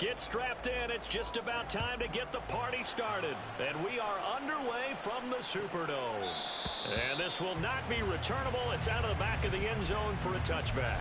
Get strapped in. It's just about time to get the party started. And we are underway from the Superdome. And this will not be returnable. It's out of the back of the end zone for a touchback.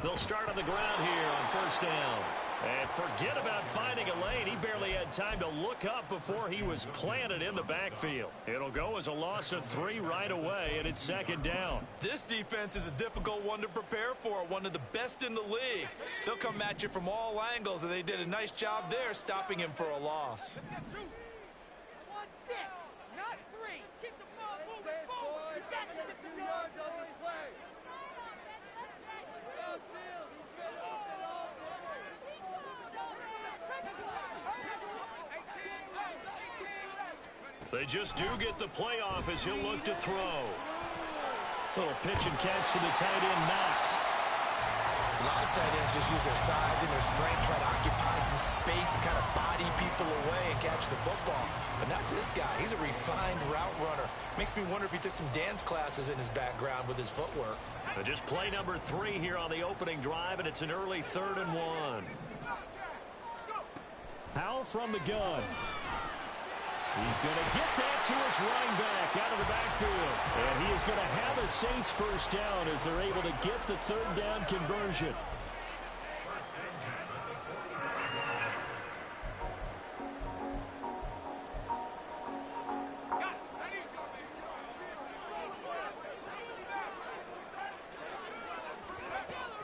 They'll start on the ground here on first down. And forget about finding a lane. He barely had time to look up before he was planted in the backfield. It'll go as a loss of 3 right away, and it's second down. This defense is a difficult one to prepare for, one of the best in the league. They'll come at you from all angles, and they did a nice job there stopping him for a loss. They just do get the playoff as he'll look to throw. Little pitch and catch to the tight end, Knox. A lot of tight ends just use their size and their strength, try to occupy some space and kind of body people away and catch the football. But not this guy. He's a refined route runner. Makes me wonder if he took some dance classes in his background with his footwork. Just play number 3 here on the opening drive, and it's an early 3rd and 1. Howell from the gun. He's going to get that to his running back out of the backfield. And he is going to have a Saints first down as they're able to get the 3rd down conversion.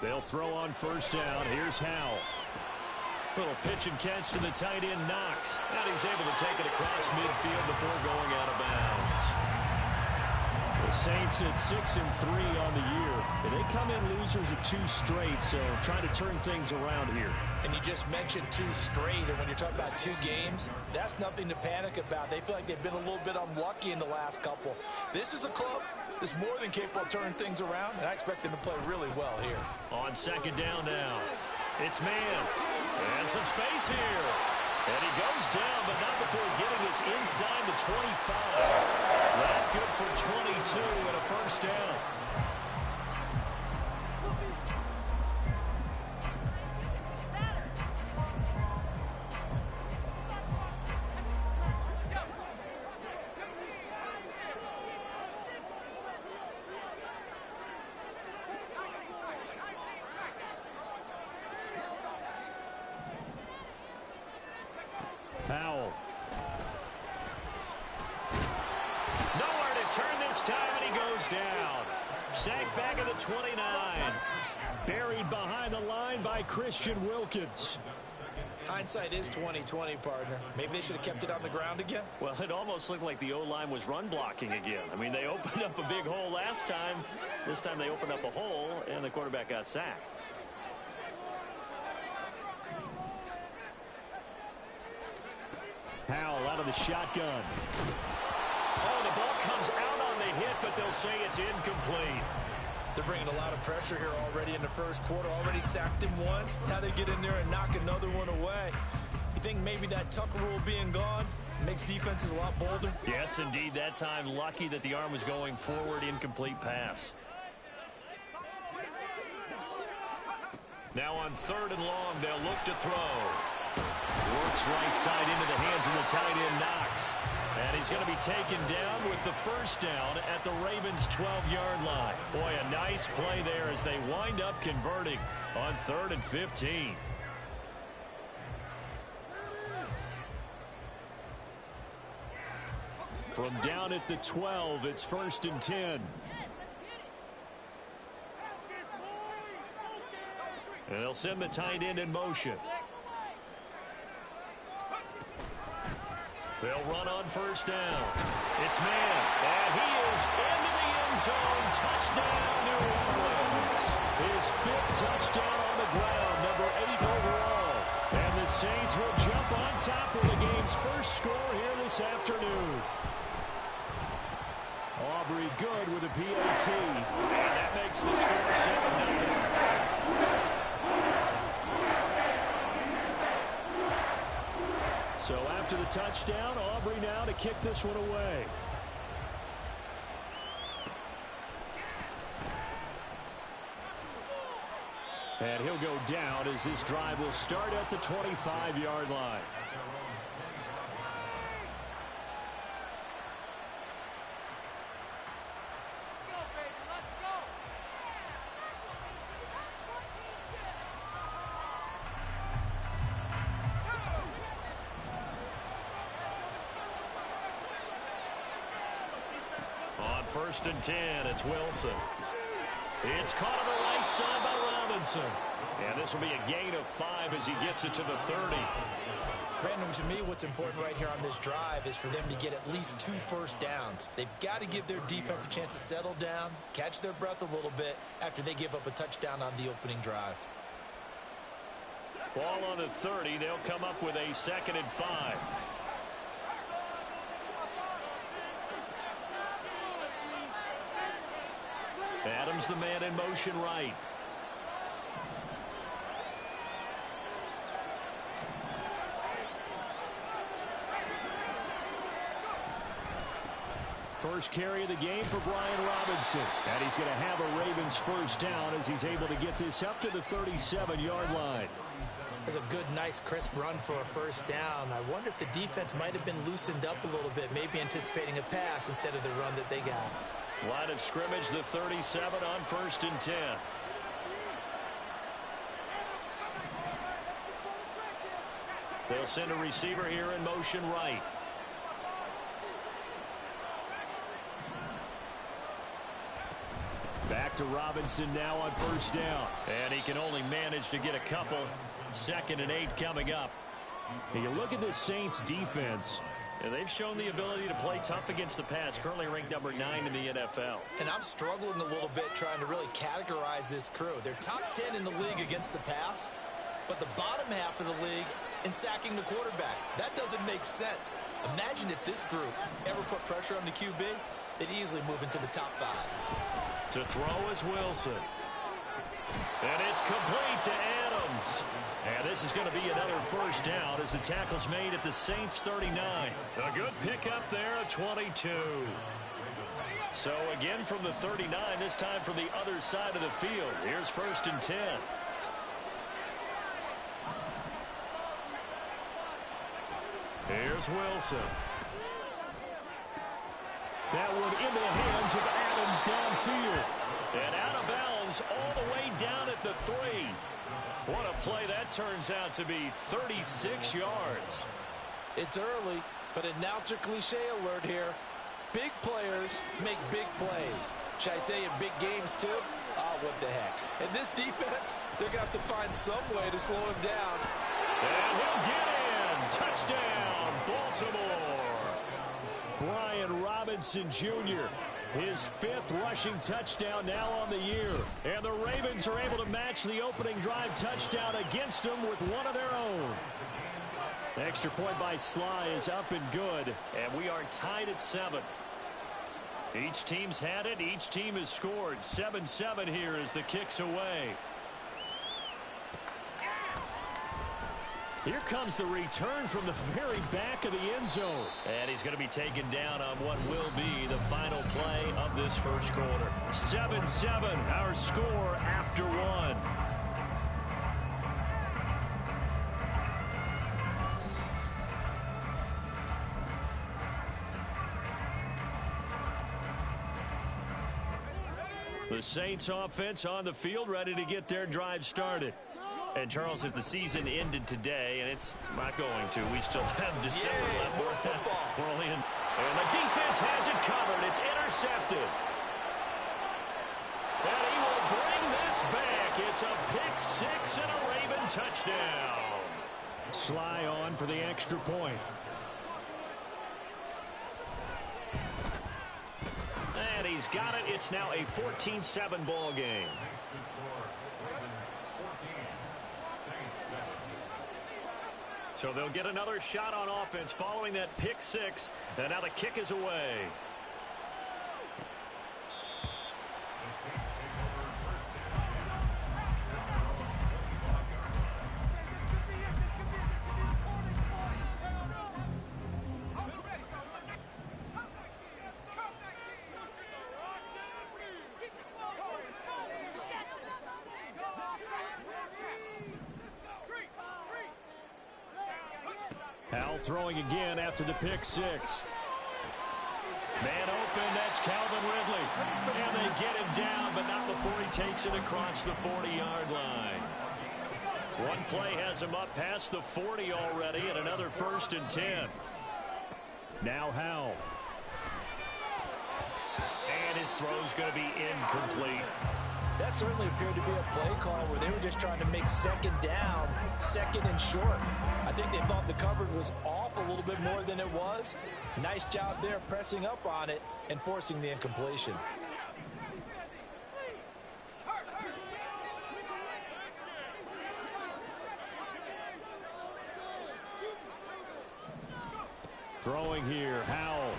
They'll throw on first down. Here's Howell. Little pitch and catch to the tight end, Knox. And he's able to take it across midfield before going out of bounds. The Saints at 6-3 on the year. And they come in losers of 2 straight, so trying to turn things around here. And you just mentioned 2 straight, and when you're talking about 2 games, that's nothing to panic about. They feel like they've been a little bit unlucky in the last couple. This is a club that's more than capable of turning things around, and I expect them to play really well here. On second down now. It's man. And some space here. And he goes down, but not before getting us inside the 25. That good for 22 and a first down. Powell. Nowhere to turn this time, and he goes down. Sacked back at the 29. Buried behind the line by Christian Wilkins. Hindsight is 20/20, partner. Maybe they should have kept it on the ground again. Well, it almost looked like the O-line was run blocking again. I mean, they opened up a big hole last time. This time they opened up a hole, and the quarterback got sacked. Howell out of the shotgun. Oh, the ball comes out on the hit, but they'll say it's incomplete. They're bringing a lot of pressure here already in the first quarter. Already sacked him once. Now they get in there and knock another one away. You think maybe that Tucker rule being gone makes defenses a lot bolder? Yes, indeed. That time, lucky that the arm was going forward. Incomplete pass. Now on 3rd and long, they'll look to throw. Works right side into the hands of the tight end, Knox. And he's going to be taken down with the first down at the Ravens' 12-yard line. Boy, a nice play there as they wind up converting on 3rd and 15. From down at the 12, it's 1st and 10. And they'll send the tight end in motion. They'll run on first down. It's man, and he is into the end zone. Touchdown, New Orleans. His 5th touchdown on the ground, number 8 overall. And the Saints will jump on top of the game's first score here this afternoon. Aubrey good with a PAT, and that makes the score 7-0. So after the touchdown, Aubrey now to kick this one away. And he'll go down as this drive will start at the 25-yard line. On 1st and 10, it's Wilson. It's caught on the right side by Robinson. And this will be a gain of 5 as he gets it to the 30. Brandon, to me, what's important right here on this drive is for them to get at least 2 first downs. They've got to give their defense a chance to settle down, catch their breath a little bit after they give up a touchdown on the opening drive. Ball on the 30. They'll come up with a 2nd and 5. Adams the man in motion right. First carry of the game for Brian Robinson. And he's going to have a Ravens first down as he's able to get this up to the 37-yard line. That's a good, nice, crisp run for a first down. I wonder if the defense might have been loosened up a little bit, maybe anticipating a pass instead of the run that they got. Line of scrimmage, the 37 on 1st and 10. They'll send a receiver here in motion right. Back to Robinson now on first down. And he can only manage to get a couple. 2nd and 8 coming up. And you look at this Saints defense, and they've shown the ability to play tough against the pass, currently ranked number 9 in the NFL. And I'm struggling a little bit trying to really categorize this crew. They're top 10 in the league against the pass, but the bottom half of the league in sacking the quarterback. That doesn't make sense. Imagine if this group ever put pressure on the QB, they'd easily move into the top 5. To throw is Wilson. And it's complete to Adams. And this is going to be another first down as the tackle's made at the Saints 39. A good pickup there at 22. So again from the 39, this time from the other side of the field. Here's 1st and 10. Here's Wilson. That one into the hands of Adams downfield. And out of bounds all the way down at the 3. What a play that turns out to be, 36 yards. It's early, but announcer cliche alert here. Big players make big plays. Should I say in big games too? Oh, what the heck. And this defense, they're going to have to find some way to slow him down. And he'll get in. Touchdown, Baltimore. Brian Robinson Jr., his 5th rushing touchdown now on the year. And the Ravens are able to match the opening drive touchdown against them with one of their own. The extra point by Sly is up and good. And we are tied at 7. Each team's had it. Each team has scored. 7-7 here as the kick's away. Here comes the return from the very back of the end zone. And he's going to be taken down on what will be the final play of this first quarter. 7-7, our score after 1. The Saints offense on the field, ready to get their drive started. And, Charles, if the season ended today, and it's not going to, we still have December left. We're only in. And the defense has it covered. It's intercepted. And he will bring this back. It's a pick 6 and a Raven touchdown. Sly on for the extra point. he's got it. It's now a 14-7 ball game. So they'll get another shot on offense following that pick six. And now the kick is away. Howell throwing again after the pick six. Man open, that's Calvin Ridley. And they get him down, but not before he takes it across the 40-yard line. One play has him up past the 40 already, and another 1st and 10. Now Howell. And his throw's going to be incomplete. That certainly appeared to be a play call where they were just trying to make second down, second and short. I think they thought the coverage was off a little bit more than it was. Nice job there pressing up on it and forcing the incompletion. Throwing here, Howell.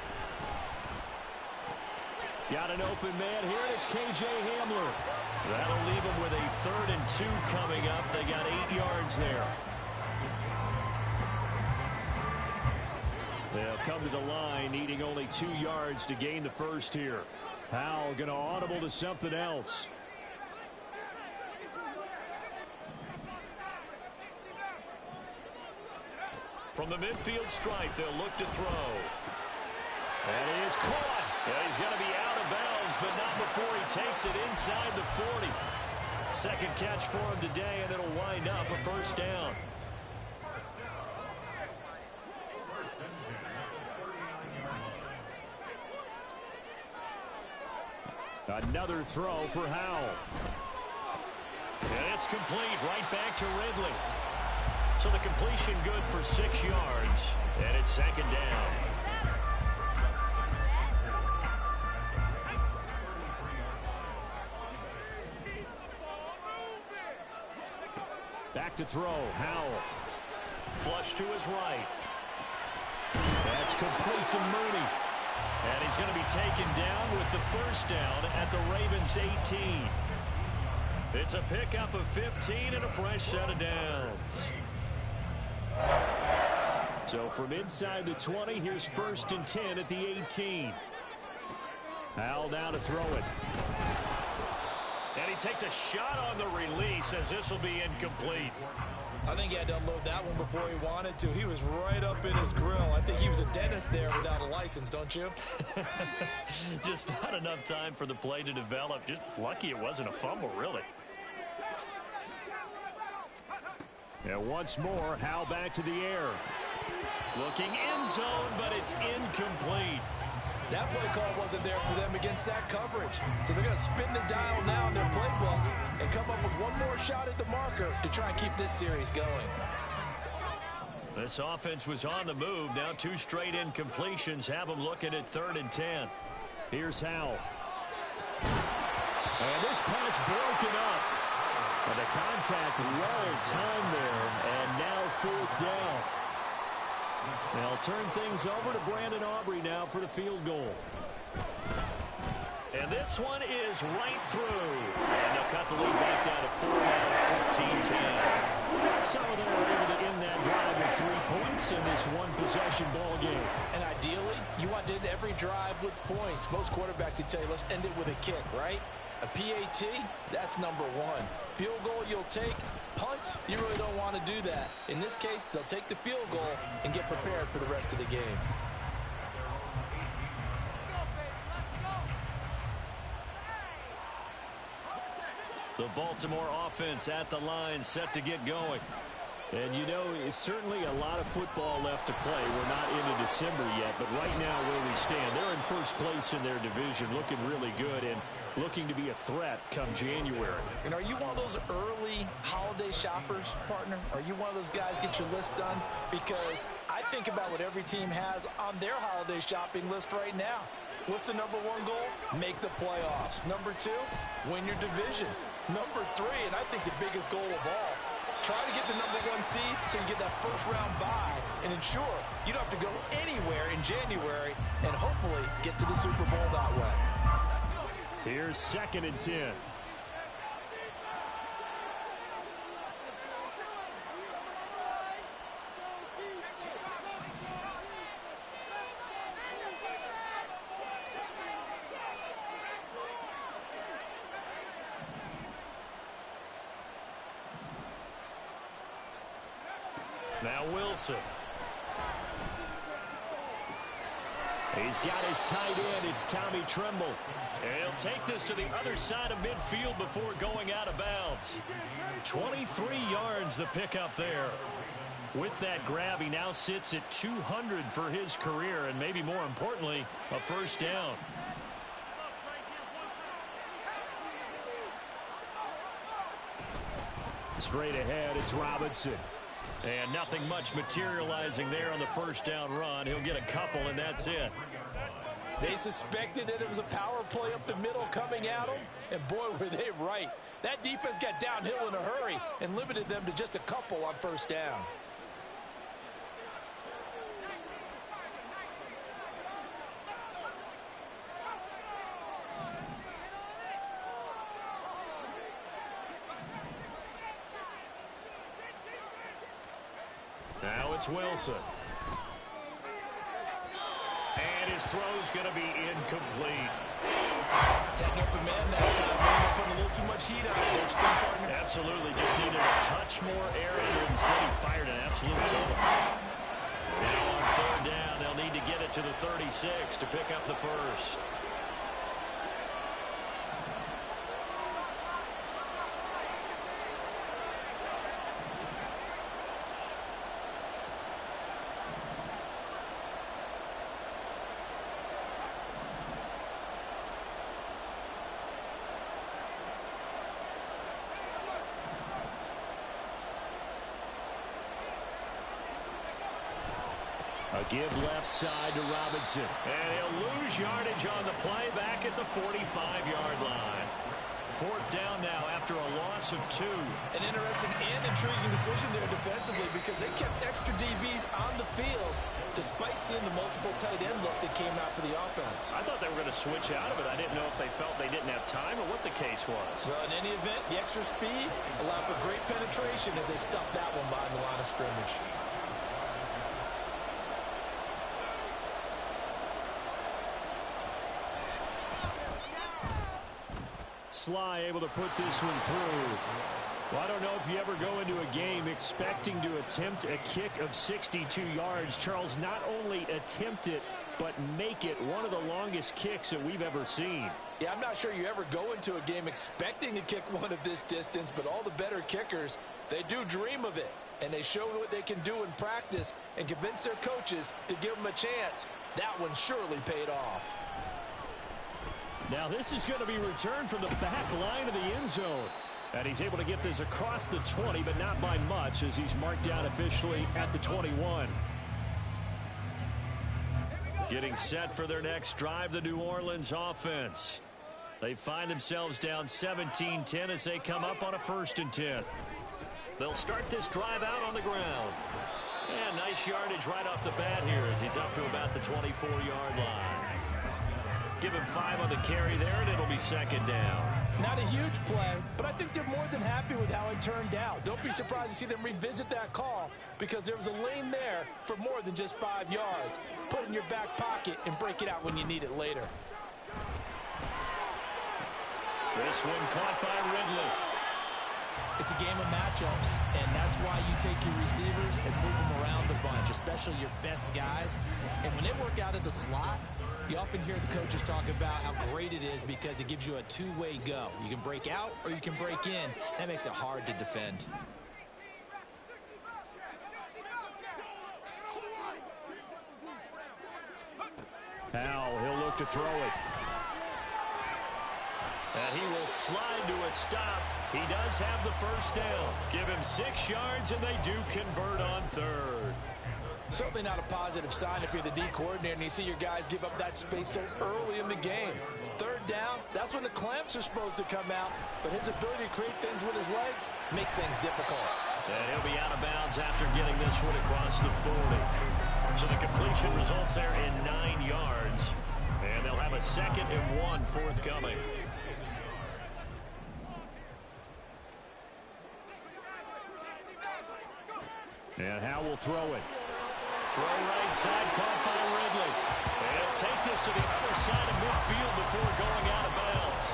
Got an open man here, and it's K.J. Hamler. That'll leave them with a 3rd and 2 coming up. They got 8 yards there. They'll come to the line, needing only 2 yards to gain the first here. Howell going to audible to something else. From the midfield stripe, they'll look to throw. And he is caught. Yeah, he's going to be out of bounds, but not before he takes it inside the 40. Second catch for him today, and it'll wind up a 1st down. Another throw for Howell. And it's complete right back to Ridley. So the completion good for 6 yards, and it's 2nd down. Back to throw, Howell. Flush to his right. That's complete to Mooney. And he's going to be taken down with the 1st down at the Ravens 18. It's a pickup of 15 and a fresh set of downs. So from inside the 20, here's 1st and 10 at the 18. Howell now to throw it. And he takes a shot on the release as this will be incomplete. I think he had to unload that one before he wanted to. He was right up in his grill. I think he was a dentist there without a license, don't you? Just not enough time for the play to develop. Just lucky it wasn't a fumble, really. And once more, Howell back to the air. Looking end zone, but it's incomplete. That play call wasn't there for them against that coverage. So they're going to spin the dial now in their playbook and come up with one more shot at the marker to try and keep this series going. This offense was on the move. Now 2 straight incompletions have them looking at 3rd and 10. Here's Howell. And this pass broken up. And the contact well timed there. And now 4th down. They'll turn things over to Brandon Aubrey now for the field goal. And this one is right through. And they'll cut the lead back down to 4 now, 14-10. So they're able to end that drive with 3 points in this one-possession ball game. And ideally, you want to end every drive with points. Most quarterbacks would tell you, let's end it with a kick, right? A PAT, that's number 1. Field goal you'll take. Punts, you really don't want to do that. In this case, they'll take the field goal and get prepared for the rest of the game. The Baltimore offense at the line, set to get going. And you know, it's certainly a lot of football left to play. We're not into December yet, but right now where we stand, they're in first place in their division, looking really good and looking to be a threat come January. And are you one of those early holiday shoppers, partner? Are you one of those guys get your list done? Because I think about what every team has on their holiday shopping list right now. What's the number one goal? Make the playoffs. Number 2, win your division. Number 3, and I think the biggest goal of all, try to get the number 1 seed so you get that first-round bye and ensure you don't have to go anywhere in January and hopefully get to the Super Bowl that way. Here's 2nd and 10. Now Wilson. He's got his tight end. It's Tommy Tremble. And he'll take this to the other side of midfield before going out of bounds. 23 yards the pickup there. With that grab, he now sits at 200 for his career, and maybe more importantly, a first down. Straight ahead, it's Robinson. And nothing much materializing there on the first down run. He'll get a couple, and that's it. They suspected that it was a power play up the middle coming at them, and boy, were they right. That defense got downhill in a hurry and limited them to just a couple on first down. Now it's Wilson. And his throw's going to be incomplete. Had an open man that time. Maybe putting a little too much heat on it, don't you think, partner? Absolutely. Just needed a touch more air in it. Instead, he fired an absolute bullet. Now on 3rd down, they'll need to get it to the 36 to pick up the first. A give left side to Robinson. And he'll lose yardage on the play back at the 45-yard line. 4th down now after a loss of 2. An interesting and intriguing decision there defensively because they kept extra DBs on the field despite seeing the multiple tight end look that came out for the offense. I thought they were going to switch out of it. I didn't know if they felt they didn't have time or what the case was. Well, in any event, the extra speed allowed for great penetration as they stuffed that one behind the line of scrimmage. Sly able to put this one through. Well, I don't know if you ever go into a game expecting to attempt a kick of 62 yards. Charles, not only attempt it, but make it one of the longest kicks that we've ever seen. Yeah, I'm not sure you ever go into a game expecting to kick one of this distance, but all the better kickers, they do dream of it. And they show what they can do in practice and convince their coaches to give them a chance. That one surely paid off. Now this is going to be returned from the back line of the end zone. And he's able to get this across the 20, but not by much as he's marked down officially at the 21. Getting set for their next drive, the New Orleans offense. They find themselves down 17-10 as they come up on a 1st and 10. They'll start this drive out on the ground. And nice yardage right off the bat here as he's up to about the 24-yard line. Give him 5 on the carry there, and it'll be 2nd down. Not a huge play, but I think they're more than happy with how it turned out. Don't be surprised to see them revisit that call because there was a lane there for more than just 5 yards. Put it in your back pocket and break it out when you need it later. This one caught by Ridley. It's a game of matchups, and that's why you take your receivers and move them around a bunch, especially your best guys. And when they work out of the slot, you often hear the coaches talk about how great it is because it gives you a two-way go. You can break out or you can break in. That makes it hard to defend. Howell, he'll look to throw it. And he will slide to a stop. He does have the first down. Give him 6 yards, and they do convert on 3rd. Certainly not a positive sign if you're the D coordinator and you see your guys give up that space so early in the game. Third down, that's when the clamps are supposed to come out, but his ability to create things with his legs makes things difficult. And he'll be out of bounds after getting this one across the 40. So the completion results there in 9 yards, and they'll have a 2nd and 1 forthcoming. And Howe will throw it. Throw right side, caught by Ridley. And he'll take this to the other side of midfield before going out of bounds.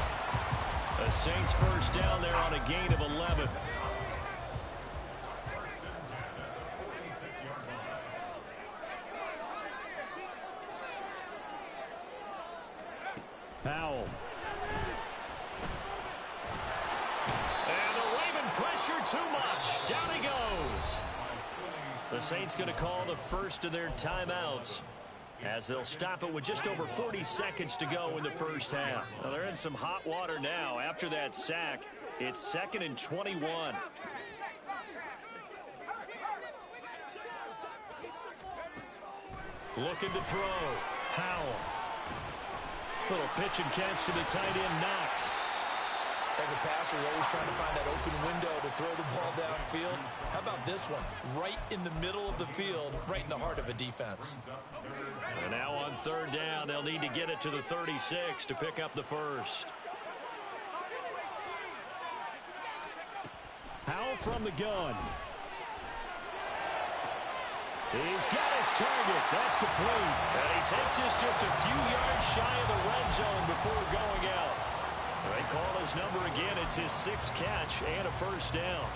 The Saints first down there on a gain of 11. Powell. And the Raven pressure too much. Down he goes. The Saints going to call the first of their timeouts as they'll stop it with just over 40 seconds to go in the first half. Now they're in some hot water now. After that sack, it's 2nd and 21. Looking to throw. Howell. Little pitch and catch to the tight end, Knox. As a passer, you're always trying to find that open window to throw the ball downfield. How about this one? Right in the middle of the field, right in the heart of a defense. And now on 3rd down, they'll need to get it to the 36 to pick up the first. Howell from the gun. He's got his target. That's complete. And he takes this just a few yards shy of the red zone before going out. They call his number again. It's his 6th catch and a first down.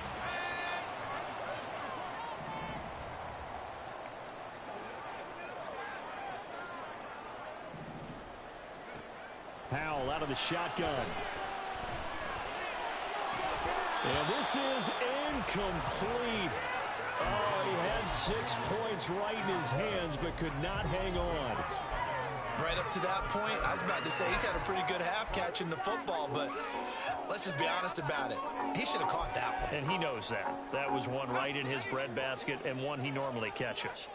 Powell out of the shotgun. And this is incomplete. Oh, he had 6 points right in his hands, but could not hang on. Right up to that point, I was about to say he's had a pretty good half catching the football, but let's just be honest about it. He should have caught that one. And he knows that. That was one right in his breadbasket and one he normally catches.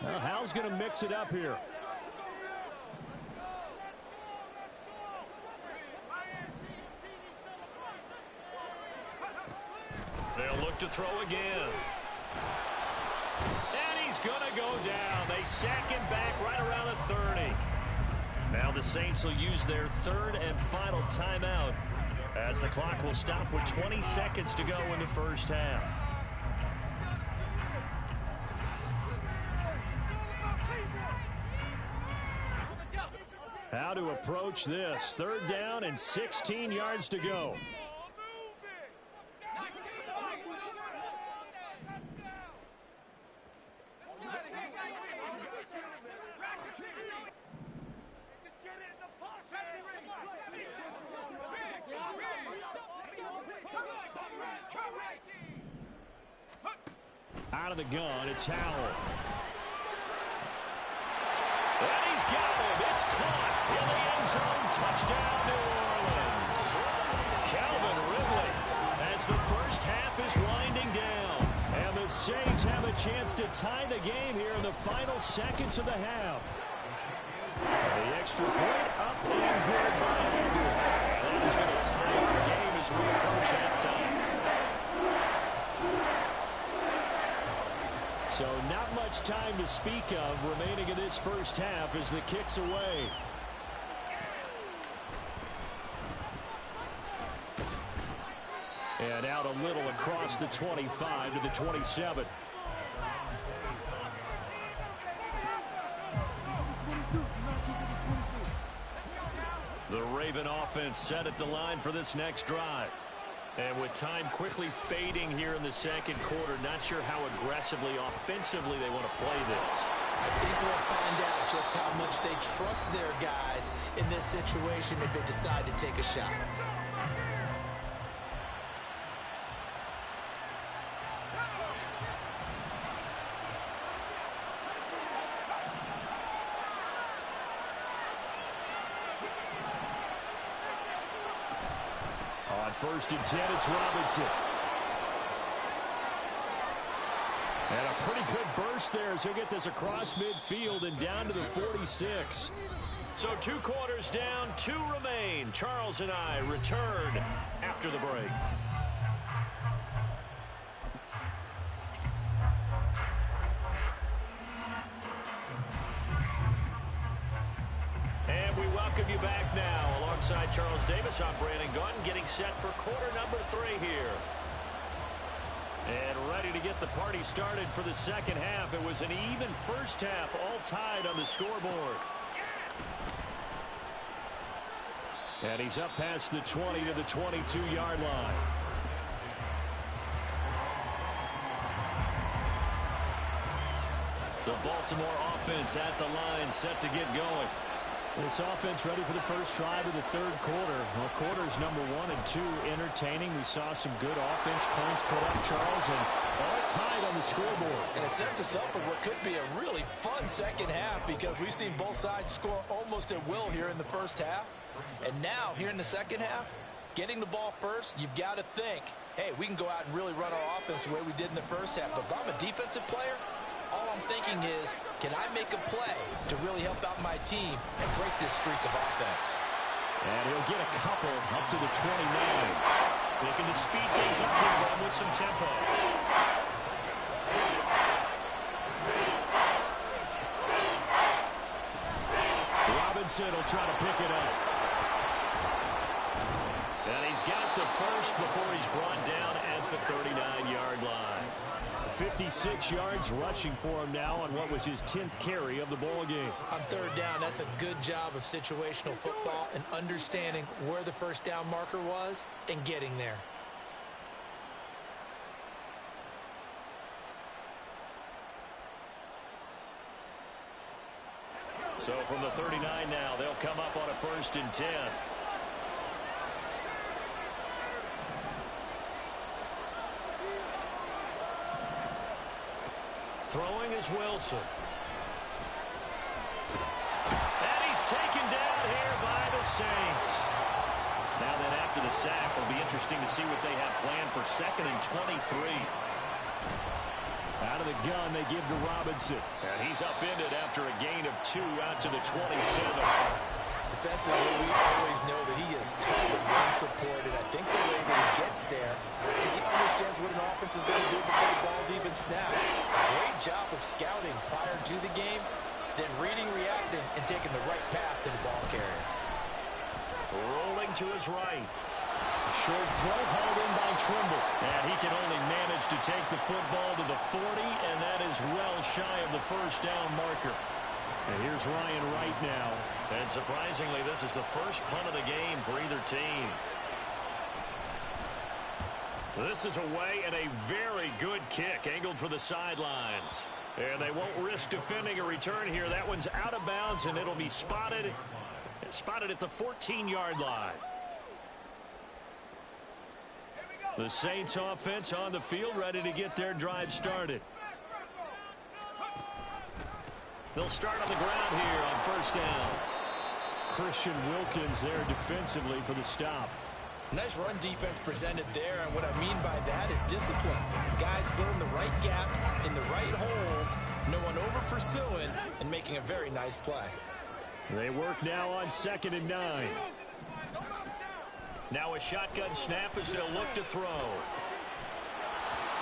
Well, Hal's going to mix it up here. They'll look to throw again. And he's going to go down. They sack him back right around the 30. Now the Saints will use their 3rd and final timeout as the clock will stop with 20 seconds to go in the first half. How to approach this. 3rd down and 16 yards to go. Out of the gun, it's Howell. And he's got him. It's caught in the end zone. Touchdown, New Orleans. Calvin Ridley as the first half is winding down. And the Saints have a chance to tie the game here in the final seconds of the half. The extra point up and good by Edgar. That is going to tie the game as we approach halftime. So not much time to speak of remaining in this first half as the kick's away. And out a little across the 25 to the 27. The Raven offense set at the line for this next drive. And with time quickly fading here in the second quarter, not sure how aggressively, offensively they want to play this. I think we'll find out just how much they trust their guys in this situation if they decide to take a shot. On 1st and 10, it's Robinson. And a pretty good burst there as he'll get this across midfield and down to the 46. So 2 quarters down, 2 remain. Charles and I return after the break. And we welcome you back now. Alongside Charles Davis, I'm Brandon Gunn, getting set for quarter number 3 here. And ready to get the party started for the second half. It was an even first half, all tied on the scoreboard. And he's up past the 20 to the 22-yard line. The Baltimore offense at the line, set to get going. This offense ready for the first drive of the third quarter. Well, quarters number 1 and 2 entertaining. We saw some good offense points put up, Charles, and all tied on the scoreboard. And it sets us up for what could be a really fun second half because we've seen both sides score almost at will here in the first half. And now, here in the second half, getting the ball first, you've got to think, hey, we can go out and really run our offense the way we did in the first half. But if I'm a defensive player, all I'm thinking is, can I make a play to really help out my team and break this streak of offense? And he'll get a couple up to the 29. Looking to speed things up here, but with some tempo. Robinson will try to pick it up. And he's got the first before he's brought down at the 39-yard line. 56 yards rushing for him now on what was his 10th carry of the ball game. On third down, that's a good job of situational football and understanding where the first down marker was and getting there. So from the 39 now, they'll come up on a 1st and 10. Throwing is Wilson. And he's taken down here by the Saints. Now then, after the sack, it'll be interesting to see what they have planned for 2nd and 23. Out of the gun, they give to Robinson. And he's upended after a gain of 2 out to the 27. Defensively, we always know that he is tough and run support, and I think the way that he gets there is he understands what an offense is going to do before the ball's even snapped. Great job of scouting prior to the game, then reading, reacting, and taking the right path to the ball carrier. Rolling to his right. A short throw hauled in by Trimble. And he can only manage to take the football to the 40, and that is well shy of the first down marker. And here's Ryan Wright now. And surprisingly, this is the first punt of the game for either team. This is away and a very good kick angled for the sidelines. And they won't risk defending a return here. That one's out of bounds, and it'll be spotted at the 14-yard line. The Saints offense on the field, ready to get their drive started. They'll start on the ground here on 1st down. Christian Wilkins there defensively for the stop. Nice run defense presented there, and what I mean by that is discipline. Guys filling the right gaps in the right holes, no one over pursuing, and making a very nice play. They work now on 2nd and 9. Now a shotgun snap as they'll look to throw.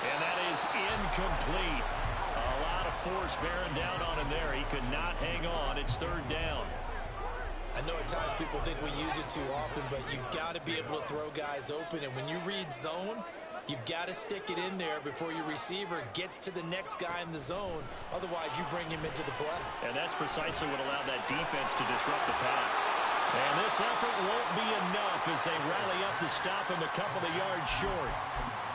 And that is incomplete. A lot of force bearing down on him there. He could not hang on. It's 3rd down. I know at times people think we use it too often, but you've got to be able to throw guys open. And when you read zone, you've got to stick it in there before your receiver gets to the next guy in the zone. Otherwise, you bring him into the play. And that's precisely what allowed that defense to disrupt the pass. And this effort won't be enough as they rally up to stop him a couple of yards short.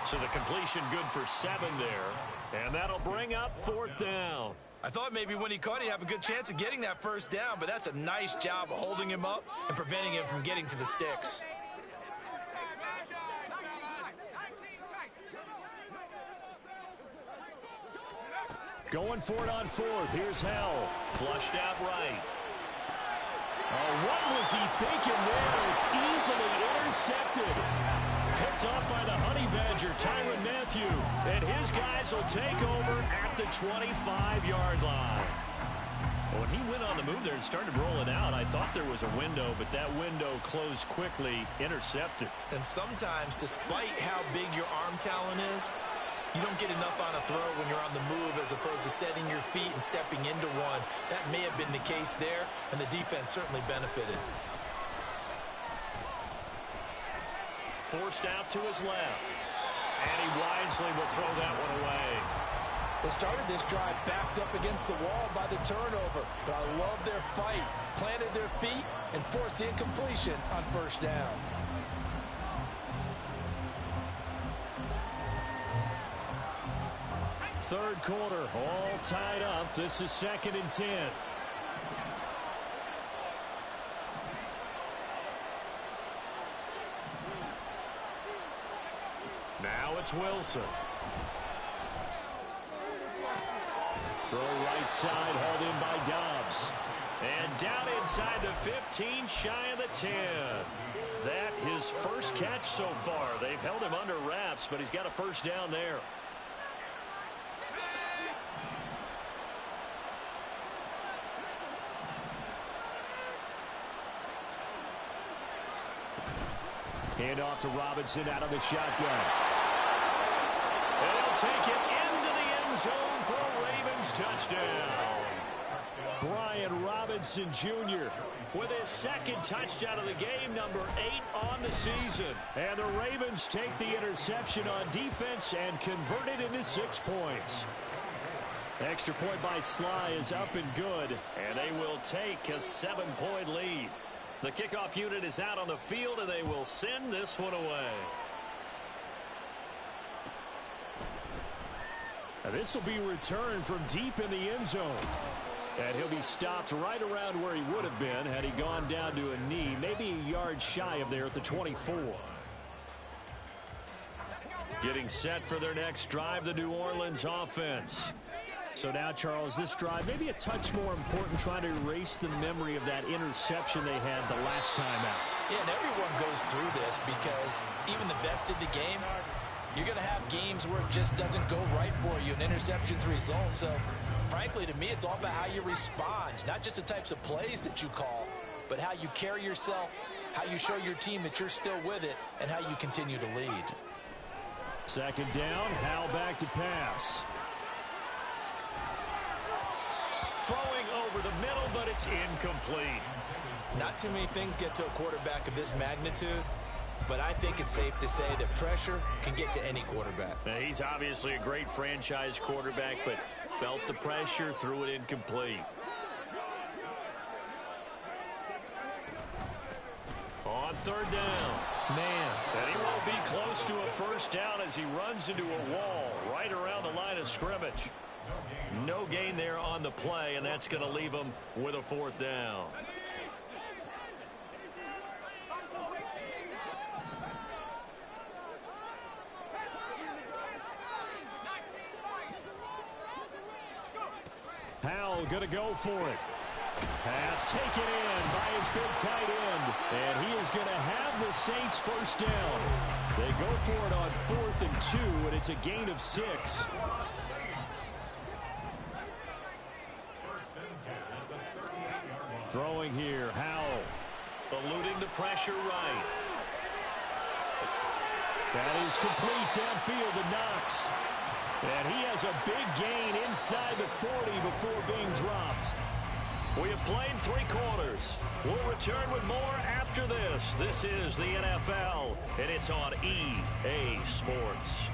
So the completion good for 7 there. And that'll bring up 4th down. I thought maybe when he caught it, he'd have a good chance of getting that first down, but that's a nice job of holding him up and preventing him from getting to the sticks. Going for it on 4th. Here's Hell. Flushed out right. Oh, what was he thinking there? It's easily intercepted. picked off by the Honey Badger, Tyrann Mathieu. And his guys will take over at the 25-yard line. When he went on the move there and started rolling out, I thought there was a window, but that window closed quickly, intercepted. And sometimes, despite how big your arm talent is, you don't get enough on a throw when you're on the move as opposed to setting your feet and stepping into one. That may have been the case there, and the defense certainly benefited. Forced out to his left. And he wisely will throw that one away. They started this drive backed up against the wall by the turnover, but I love their fight. Planted their feet and forced the incompletion on first down. Third quarter, all tied up. This is 2nd and 10. Now it's Wilson. Throw right side, hauled in by Dobbs. And down inside the 15, shy of the 10. That his first catch so far. They've held him under wraps, but he's got a first down there. Hand off to Robinson out of the shotgun. And he'll take it into the end zone for a Ravens touchdown. Brian Robinson Jr. with his second touchdown of the game, number 8 on the season. And the Ravens take the interception on defense and convert it into 6 points. Extra point by Sly is up and good, and they will take a 7-point lead. The kickoff unit is out on the field, and they will send this one away. Now this will be returned from deep in the end zone. And he'll be stopped right around where he would have been had he gone down to a knee, maybe a yard shy of there at the 24. Getting set for their next drive, the New Orleans offense. So now, Charles, this drive maybe a touch more important, trying to erase the memory of that interception they had the last time out. Yeah, and everyone goes through this because even the best in the game, you're going to have games where it just doesn't go right for you, an interception's result. So, frankly, to me, it's all about how you respond, not just the types of plays that you call, but how you carry yourself, how you show your team that you're still with it, and how you continue to lead. Second down, Howell back to pass. Throwing over the middle, but it's incomplete. Not too many things get to a quarterback of this magnitude, but I think it's safe to say that pressure can get to any quarterback. Now, he's obviously a great franchise quarterback, but felt the pressure, threw it incomplete. On third down. Man, and he won't be close to a first down as he runs into a wall right around the line of scrimmage. No gain there on the play, and that's going to leave him with a fourth down. Howell going to go for it. Pass taken in by his big tight end. And he is going to have the Saints first down. They go for it on 4th and 2, and it's a gain of 6. Throwing here, Howell. Eluding the pressure right. That is complete downfield to Knox. And he has a big gain inside the 40 before being dropped. We have played 3 quarters. We'll return with more after this. This is the NFL, and it's on EA Sports.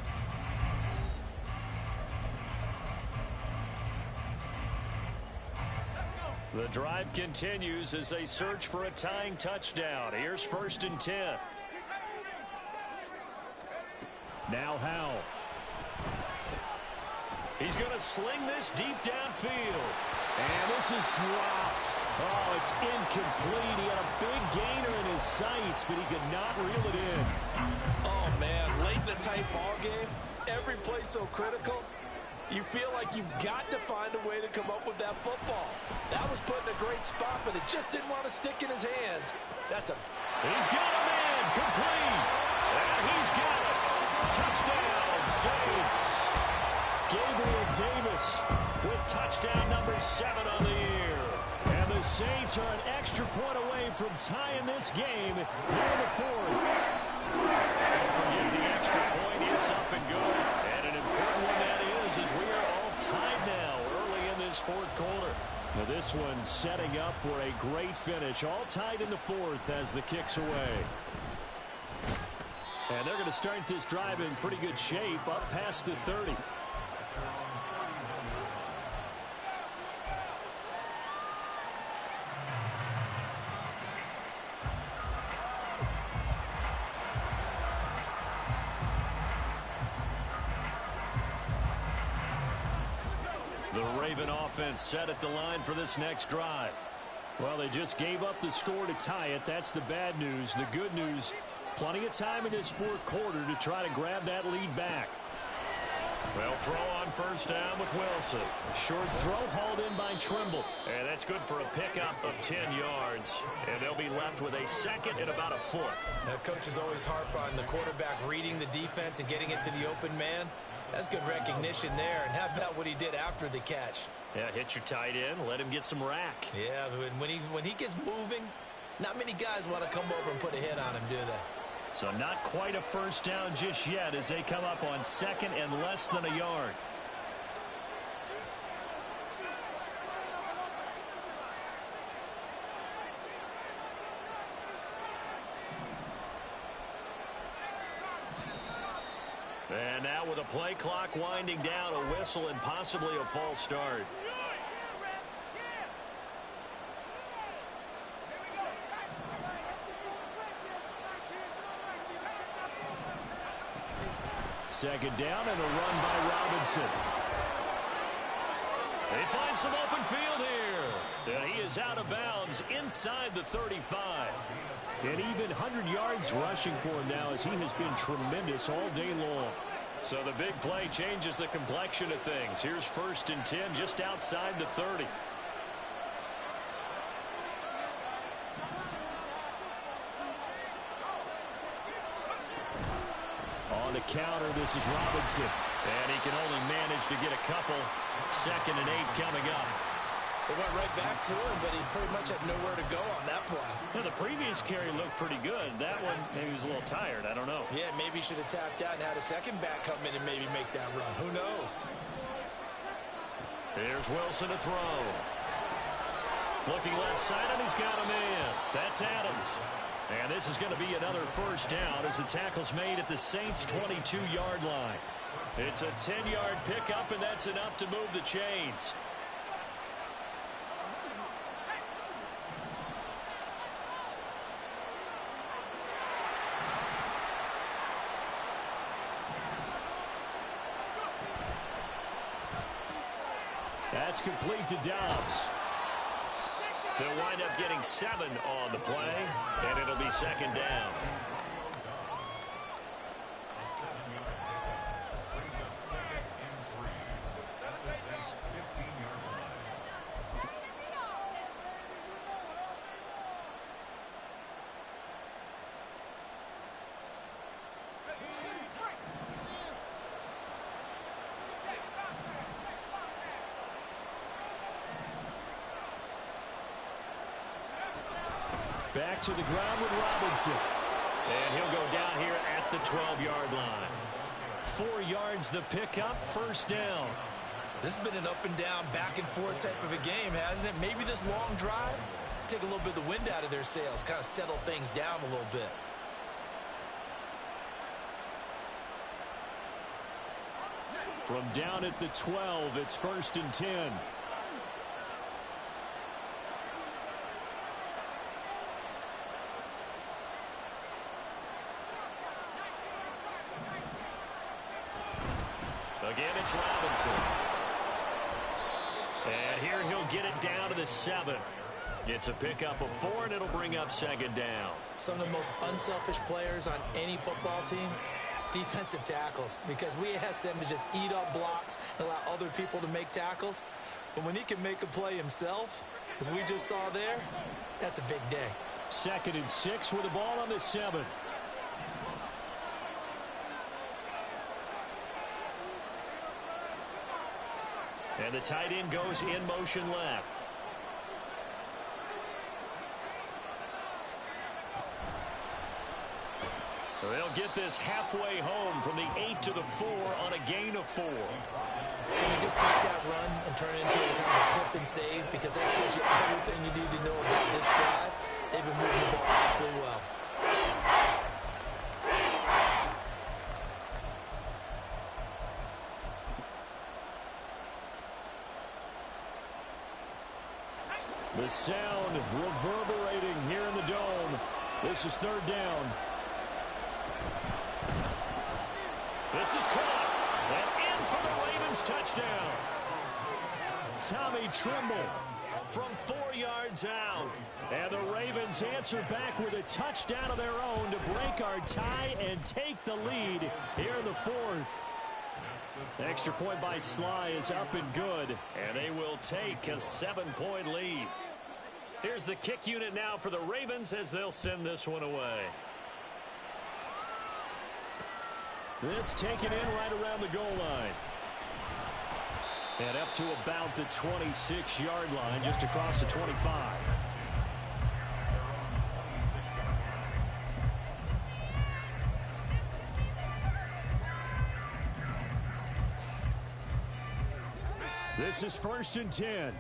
The drive continues as they search for a tying touchdown. Here's 1st and 10. Now Howell. He's going to sling this deep downfield. And this is dropped. Oh, it's incomplete. He had a big gainer in his sights, but he could not reel it in. Oh, man, late in the tight ball game, every play so critical. You feel like you've got to find a way to come up with that football. That was put in a great spot, but it just didn't want to stick in his hands. That's a... He's got a man complete. And he's got it. Touchdown, Saints. Gabriel Davis with touchdown number 7 on the year. And the Saints are an extra point away from tying this game here in the fourth. Don't forget the extra point. It's up and good. And an important one that is, as we are all tied now early in this fourth quarter. Now this one setting up for a great finish. All tied in the fourth as the kick's away. And they're going to start this drive in pretty good shape up past the 30. The Raven offense set at the line for this next drive. Well, they just gave up the score to tie it. That's the bad news. The good news, plenty of time in this fourth quarter to try to grab that lead back. Well, throw on first down with Wilson. A short throw hauled in by Trimble. And that's good for a pickup of 10 yards. And they'll be left with a second and about a foot. Now, coaches always harp on the quarterback reading the defense and getting it to the open man. That's good recognition there. And how about what he did after the catch? Yeah, hit your tight end, let him get some rack. Yeah, when he gets moving, not many guys want to come over and put a hit on him, do they? So not quite a first down just yet as they come up on second and less than a yard. And now with a play clock winding down, a whistle and possibly a false start. Second down and a run by Robinson. They find some open field here. And he is out of bounds inside the 35. And even 100 yards rushing for him now as he has been tremendous all day long. So the big play changes the complexion of things. Here's 1st and 10 just outside the 30. On the counter, this is Robinson. And he can only manage to get a couple. 2nd and 8 coming up. They went right back to him, but he pretty much had nowhere to go on that play. Well, the previous carry looked pretty good. That one, maybe he was a little tired. I don't know. Yeah, maybe he should have tapped out and had a second back come in and maybe make that run. Who knows? Here's Wilson to throw. Looking left side, and he's got him in. That's Adams. And this is going to be another first down as the tackle's made at the Saints' 22-yard line. It's a 10-yard pickup, and that's enough to move the chains. That's complete to Dobbs. They'll wind up getting 7 on the play, and it'll be 2nd down. Back to the ground with Robinson. And he'll go down here at the 12-yard line. 4 yards the pickup, 1st down. This has been an up and down, back and forth type of a game, hasn't it? Maybe this long drive take a little bit of the wind out of their sails, kind of settle things down a little bit. From down at the 12, it's 1st and 10. Again, it's Robinson. And here he'll get it down to the 7. It's a pickup of 4, and it'll bring up 2nd down. Some of the most unselfish players on any football team, defensive tackles, because we ask them to just eat up blocks and allow other people to make tackles. But when he can make a play himself, as we just saw there, that's a big day. 2nd and 6 with the ball on the 7. And the tight end goes in motion left. They'll get this halfway home from the 8 to the 4 on a gain of 4. Can you just take that run and turn it into a kind of a clip and save? Because that tells you everything you need to know about this drive. They've been moving the ball awfully well. The sound reverberating here in the dome. This is third down. This is caught. And in for the Ravens touchdown. Tommy Trimble from 4 yards out. And the Ravens answer back with a touchdown of their own to break our tie and take the lead here in the fourth. Extra point by Sly is up and good. And they will take a 7-point lead. Here's the kick unit now for the Ravens as they'll send this one away. This taken in right around the goal line. And up to about the 26-yard line, just across the 25. This is 1st and 10.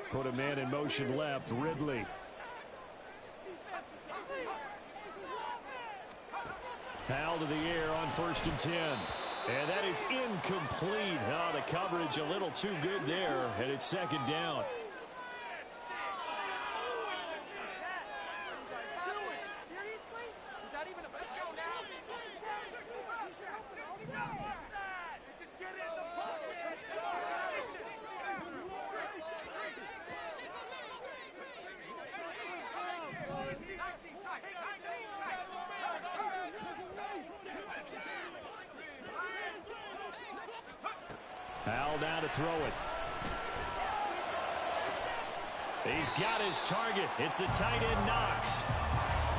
Put a man in motion left, Ridley. Foul to the air on 1st and 10. And that is incomplete. Oh, the coverage a little too good there, and it's 2nd down. Howell now to throw it. He's got his target. It's the tight end Knox.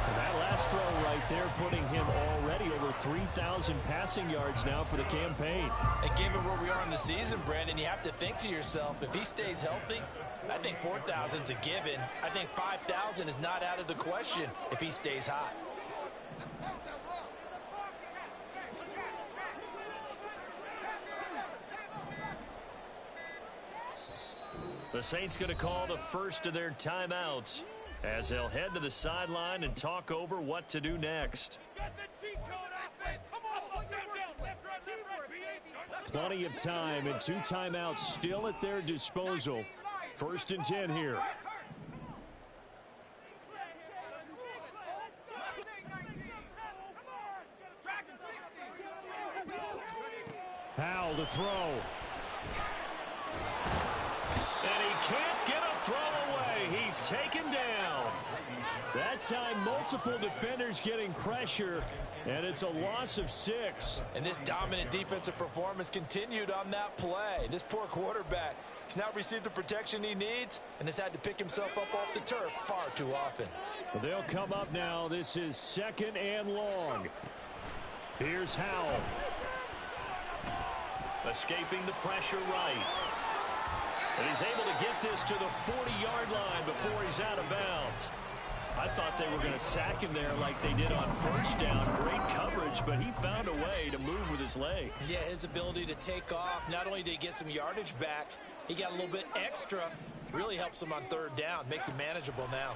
And that last throw right there putting him already over 3,000 passing yards now for the campaign. And given where we are in the season, Brandon, you have to think to yourself, if he stays healthy, I think 4,000 is a given. I think 5,000 is not out of the question if he stays hot. The Saints going to call the first of their timeouts as they'll head to the sideline and talk over what to do next. Plenty of time and 2 timeouts still at their disposal. 1st and 10 here. Howell to throw. And he can't get a throw away. He's taken down. That time, multiple defenders getting pressure, and it's a loss of 6. And this dominant defensive performance continued on that play. This poor quarterback has now received the protection he needs and has had to pick himself up off the turf far too often. Well, they'll come up now. This is 2nd and long. Here's Howell. Escaping the pressure right. And he's able to get this to the 40-yard line before he's out of bounds. I thought they were going to sack him there like they did on 1st down. Great coverage, but he found a way to move with his legs. Yeah, his ability to take off, not only did he get some yardage back, he got a little bit extra. Really helps him on 3rd down, makes it manageable now.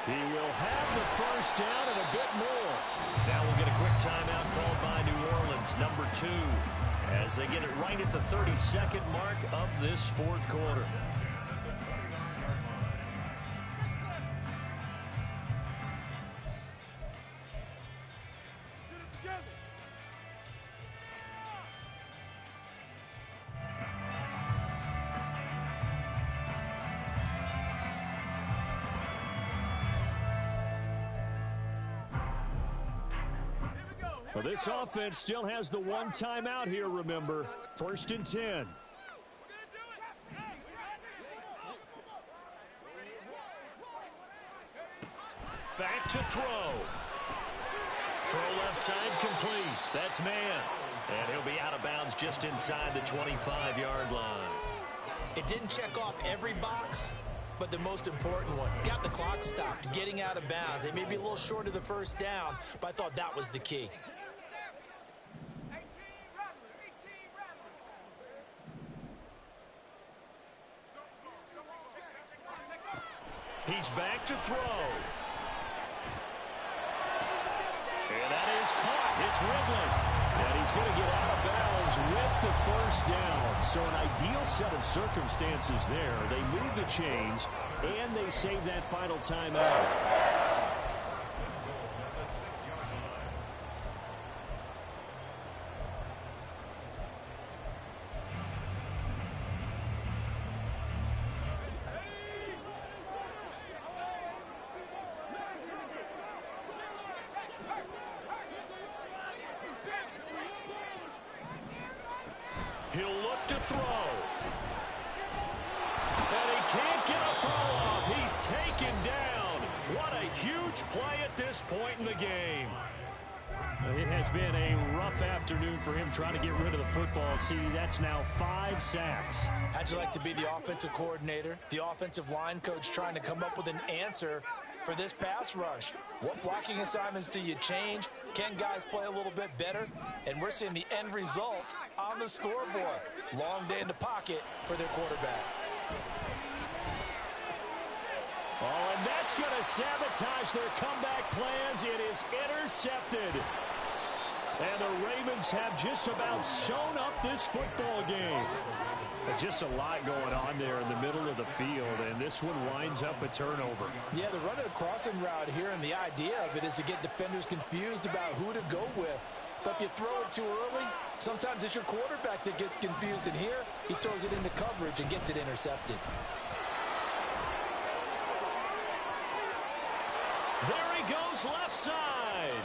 He will have the 1st down and a bit more. Now we'll get a quick timeout called by New Orleans, number 2, as they get it right at the 32nd mark of this 4th quarter. Well, this offense still has the 1 timeout here, remember. 1st and 10. Back to throw. Throw left side complete. That's man. And he'll be out of bounds just inside the 25-yard line. It didn't check off every box, but the most important one. Got the clock stopped, getting out of bounds. They may be a little short of the first down, but I thought that was the key. He's back to throw. And that is caught. It's Ridley. And he's going to get out of bounds with the first down. So an ideal set of circumstances there. They move the chains, and they save that final timeout. He'll look to throw. And he can't get a throw off. He's taken down. What a huge play at this point in the game. It has been a rough afternoon for him trying to get rid of the football. See, that's now 5 sacks. How'd you like to be the offensive coordinator, the offensive line coach trying to come up with an answer for this pass rush? What blocking assignments do you change? Can guys play a little bit better? And we're seeing the end result on the scoreboard. Long day in the pocket for their quarterback. Oh, and that's going to sabotage their comeback plans. It is intercepted. And the Ravens have just about shown up this football game. Just a lot going on there in the middle of the field, and this one winds up a turnover. Yeah, they're running a crossing route here, and the idea of it is to get defenders confused about who to go with. But if you throw it too early, sometimes it's your quarterback that gets confused, and here he throws it into coverage and gets it intercepted. There he goes left side.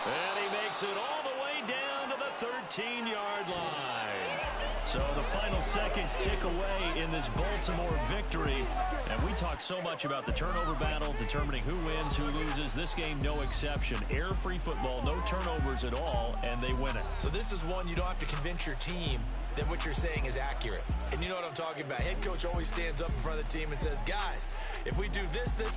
And he makes it all the way down to the 13-yard line. So the final seconds tick away in this Baltimore victory. And we talk so much about the turnover battle, determining who wins, who loses. This game, no exception. Air-free football, no turnovers at all, and they win it. So this is one you don't have to convince your team that what you're saying is accurate. And you know what I'm talking about. Head coach always stands up in front of the team and says, guys, if we do this, and